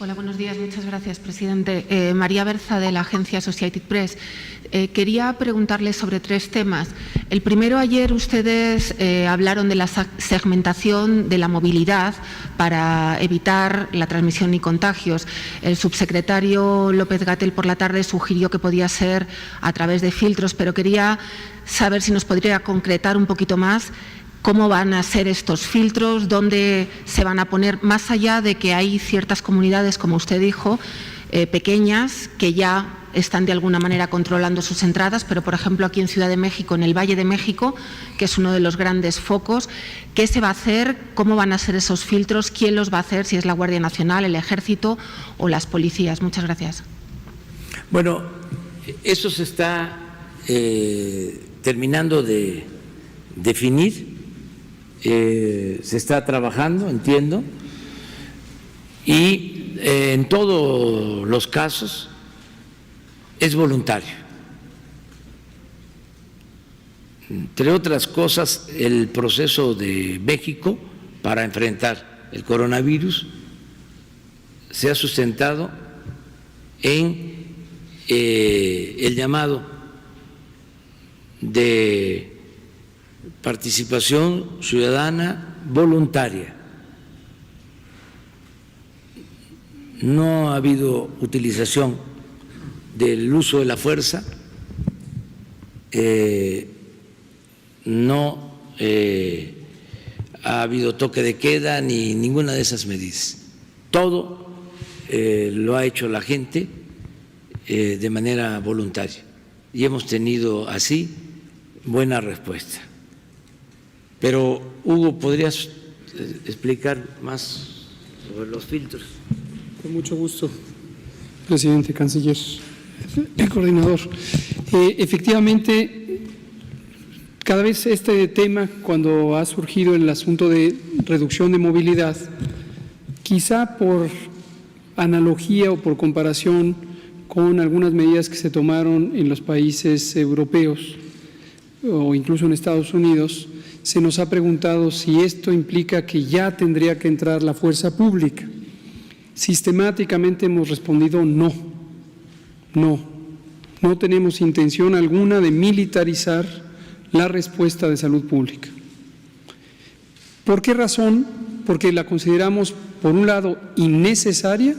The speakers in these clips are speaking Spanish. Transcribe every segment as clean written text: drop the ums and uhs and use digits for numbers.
Hola, buenos días. Muchas gracias, presidente. María Berza, de la agencia Associated Press. Quería preguntarle sobre 3 temas. El primero, ayer ustedes hablaron de la segmentación de la movilidad para evitar la transmisión y contagios. El subsecretario López-Gatell por la tarde sugirió que podía ser a través de filtros, pero quería saber si nos podría concretar un poquito más cómo van a ser estos filtros, dónde se van a poner, más allá de que hay ciertas comunidades, como usted dijo, pequeñas, que ya están de alguna manera controlando sus entradas, pero por ejemplo aquí en Ciudad de México, en el Valle de México, que es uno de los grandes focos, ¿qué se va a hacer? ¿Cómo van a ser esos filtros? ¿Quién los va a hacer? Si es la Guardia Nacional, el Ejército o las policías. Muchas gracias. Bueno, eso se está terminando de definir. Se está trabajando, entiendo, y en todos los casos es voluntario. Entre otras cosas, el proceso de México para enfrentar el coronavirus se ha sustentado en el llamado de participación ciudadana voluntaria. No ha habido utilización del uso de la fuerza, no ha habido toque de queda ni ninguna de esas medidas. Todo lo ha hecho la gente de manera voluntaria y hemos tenido así buena respuesta. Pero, Hugo, ¿podrías explicar más sobre los filtros? Con mucho gusto, presidente, canciller, el coordinador. Efectivamente, cada vez este tema, cuando ha surgido el asunto de reducción de movilidad, quizá por analogía o por comparación con algunas medidas que se tomaron en los países europeos o incluso en Estados Unidos, se nos ha preguntado si esto implica que ya tendría que entrar la fuerza pública. Sistemáticamente hemos respondido no, no tenemos intención alguna de militarizar la respuesta de salud pública. ¿Por qué razón? Porque la consideramos, por un lado, innecesaria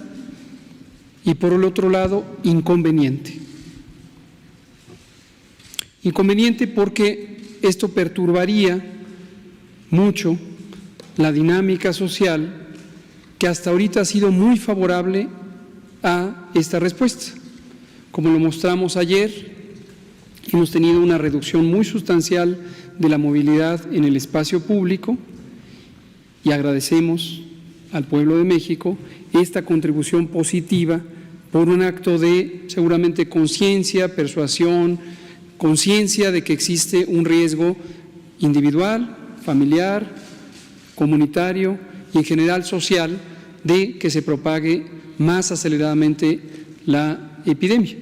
y por el otro lado, inconveniente. Inconveniente porque esto perturbaría mucho la dinámica social que hasta ahorita ha sido muy favorable a esta respuesta. Como lo mostramos ayer, hemos tenido una reducción muy sustancial de la movilidad en el espacio público y agradecemos al pueblo de México esta contribución positiva por un acto de seguramente conciencia, persuasión, conciencia de que existe un riesgo individual, familiar, comunitario y en general social de que se propague más aceleradamente la epidemia.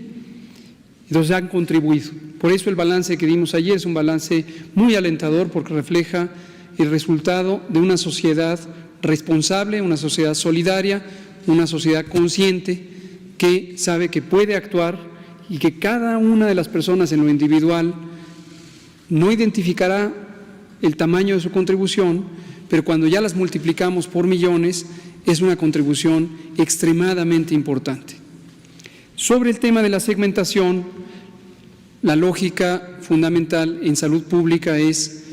Entonces han contribuido. Por eso el balance que dimos ayer es un balance muy alentador porque refleja el resultado de una sociedad responsable, una sociedad solidaria, una sociedad consciente que sabe que puede actuar y que cada una de las personas en lo individual no identificará el tamaño de su contribución, pero cuando ya las multiplicamos por millones, es una contribución extremadamente importante. Sobre el tema de la segmentación, la lógica fundamental en salud pública es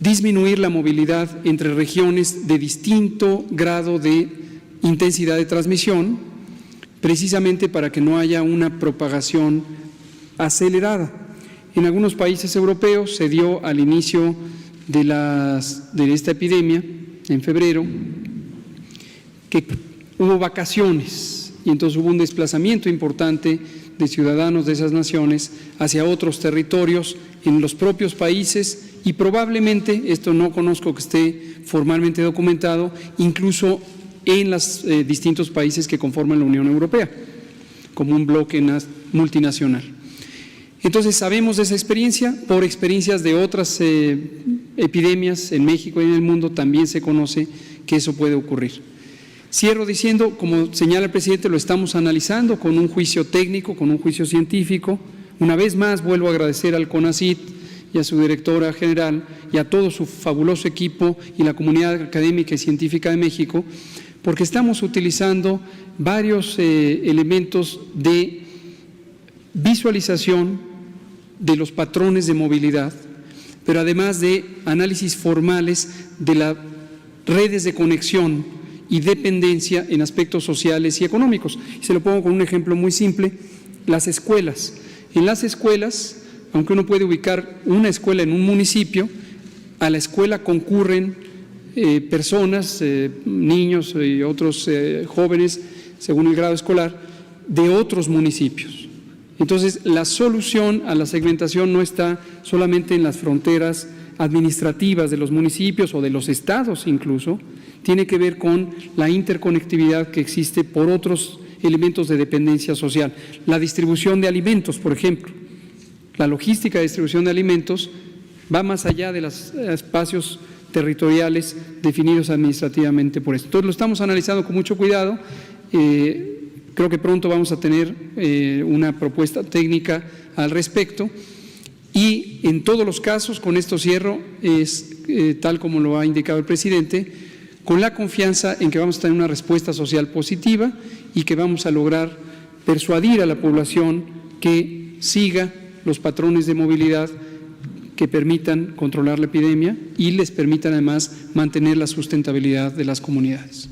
disminuir la movilidad entre regiones de distinto grado de intensidad de transmisión, precisamente para que no haya una propagación acelerada. En algunos países europeos se dio al inicio de esta epidemia, en febrero, que hubo vacaciones y entonces hubo un desplazamiento importante de ciudadanos de esas naciones hacia otros territorios en los propios países y probablemente, esto no conozco que esté formalmente documentado, incluso en los distintos países que conforman la Unión Europea, como un bloque multinacional. Entonces sabemos de esa experiencia, por experiencias de otras epidemias en México y en el mundo también se conoce que eso puede ocurrir. Cierro diciendo, como señala el presidente, lo estamos analizando con un juicio técnico, con un juicio científico. Una vez más vuelvo a agradecer al CONACYT y a su directora general y a todo su fabuloso equipo y la comunidad académica y científica de México, porque estamos utilizando varios elementos de visualización de los patrones de movilidad, pero además de análisis formales de las redes de conexión y dependencia en aspectos sociales y económicos. Se lo pongo con un ejemplo muy simple: las escuelas. En las escuelas, aunque uno puede ubicar una escuela en un municipio, a la escuela concurren personas, niños y otros jóvenes, según el grado escolar, de otros municipios. Entonces, la solución a la segmentación no está solamente en las fronteras administrativas de los municipios o de los estados incluso, tiene que ver con la interconectividad que existe por otros elementos de dependencia social. La distribución de alimentos, por ejemplo. La logística de distribución de alimentos va más allá de los espacios territoriales definidos administrativamente por esto. Entonces, lo estamos analizando con mucho cuidado. Creo que pronto vamos a tener una propuesta técnica al respecto. Y en todos los casos, con esto cierro, es tal como lo ha indicado el presidente, con la confianza en que vamos a tener una respuesta social positiva y que vamos a lograr persuadir a la población que siga los patrones de movilidad que permitan controlar la epidemia y les permitan además mantener la sustentabilidad de las comunidades.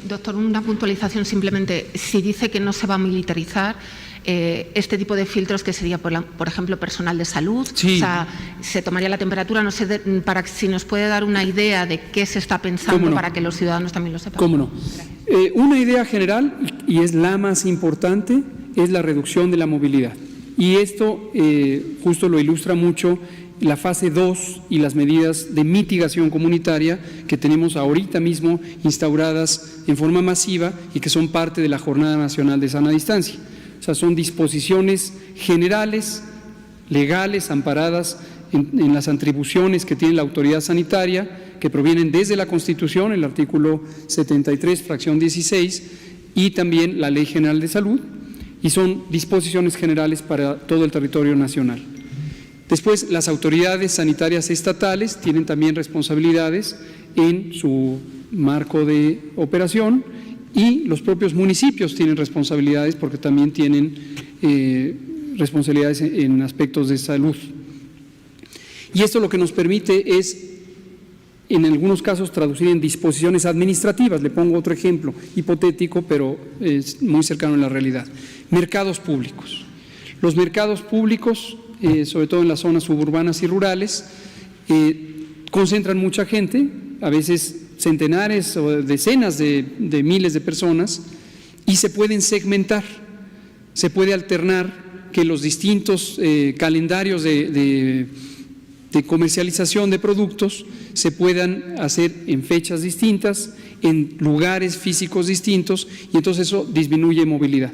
Doctor, una puntualización simplemente. Si dice que no se va a militarizar, este tipo de filtros, que sería, por ejemplo, personal de salud, sí. O sea, se tomaría la temperatura, no sé, para si nos puede dar una idea de qué se está pensando, no, para que los ciudadanos también lo sepan. ¿Cómo no? Una idea general, y es la más importante, es la reducción de la movilidad. Y esto justo lo ilustra mucho la fase 2 y las medidas de mitigación comunitaria que tenemos ahorita mismo instauradas en forma masiva y que son parte de la Jornada Nacional de Sana Distancia. O sea, son disposiciones generales, legales, amparadas en las atribuciones que tiene la autoridad sanitaria, que provienen desde la Constitución, el artículo 73, fracción 16, y también la Ley General de Salud, y son disposiciones generales para todo el territorio nacional. Después, las autoridades sanitarias estatales tienen también responsabilidades en su marco de operación y los propios municipios tienen responsabilidades porque también tienen responsabilidades en aspectos de salud. Y esto lo que nos permite es, en algunos casos, traducir en disposiciones administrativas. Le pongo otro ejemplo hipotético, pero es muy cercano a la realidad. Mercados públicos. Los mercados públicos, sobre todo en las zonas suburbanas y rurales, concentran mucha gente, a veces centenares o decenas de miles de personas, y se pueden segmentar, se puede alternar que los distintos calendarios de comercialización de productos se puedan hacer en fechas distintas, en lugares físicos distintos, y entonces eso disminuye movilidad.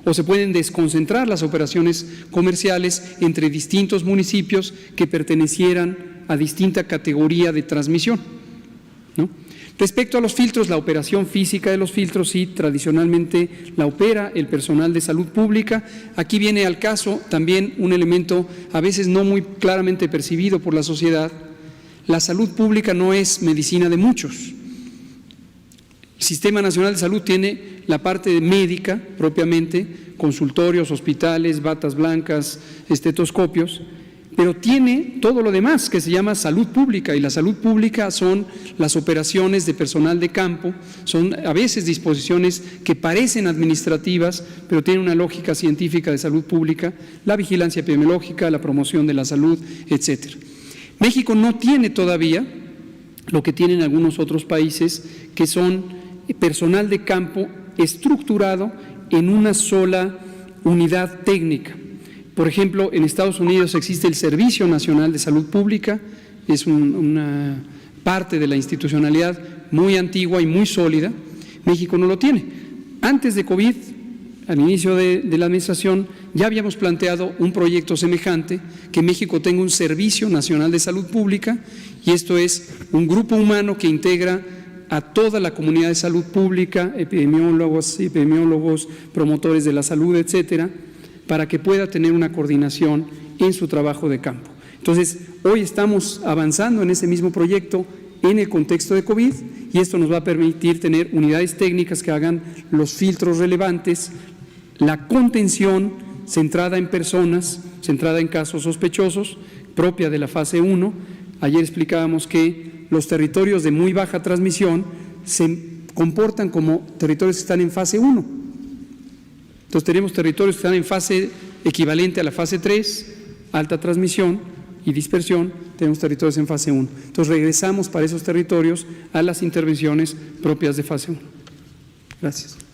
O se pueden desconcentrar las operaciones comerciales entre distintos municipios que pertenecieran a distinta categoría de transmisión, ¿no? Respecto a los filtros, la operación física de los filtros sí, tradicionalmente la opera el personal de salud pública. Aquí viene al caso también un elemento a veces no muy claramente percibido por la sociedad. La salud pública no es medicina de muchos. El Sistema Nacional de Salud tiene la parte médica propiamente, consultorios, hospitales, batas blancas, estetoscopios, pero tiene todo lo demás que se llama salud pública, y la salud pública son las operaciones de personal de campo, son a veces disposiciones que parecen administrativas, pero tienen una lógica científica de salud pública, la vigilancia epidemiológica, la promoción de la salud, etcétera. México no tiene todavía lo que tienen algunos otros países, que son personal de campo estructurado en una sola unidad técnica. Por ejemplo, en Estados Unidos existe el Servicio Nacional de Salud Pública, es una parte de la institucionalidad muy antigua y muy sólida. México no lo tiene. Antes de COVID, al inicio de la administración, ya habíamos planteado un proyecto semejante, que México tenga un Servicio Nacional de Salud Pública, y esto es un grupo humano que integra a toda la comunidad de salud pública, epidemiólogos, promotores de la salud, etcétera, para que pueda tener una coordinación en su trabajo de campo. Entonces, hoy estamos avanzando en ese mismo proyecto en el contexto de COVID y esto nos va a permitir tener unidades técnicas que hagan los filtros relevantes, la contención centrada en personas, centrada en casos sospechosos, propia de la fase 1. Ayer explicábamos que los territorios de muy baja transmisión se comportan como territorios que están en fase 1. Entonces tenemos territorios que están en fase equivalente a la fase 3, alta transmisión y dispersión, tenemos territorios en fase 1. Entonces regresamos para esos territorios a las intervenciones propias de fase 1. Gracias.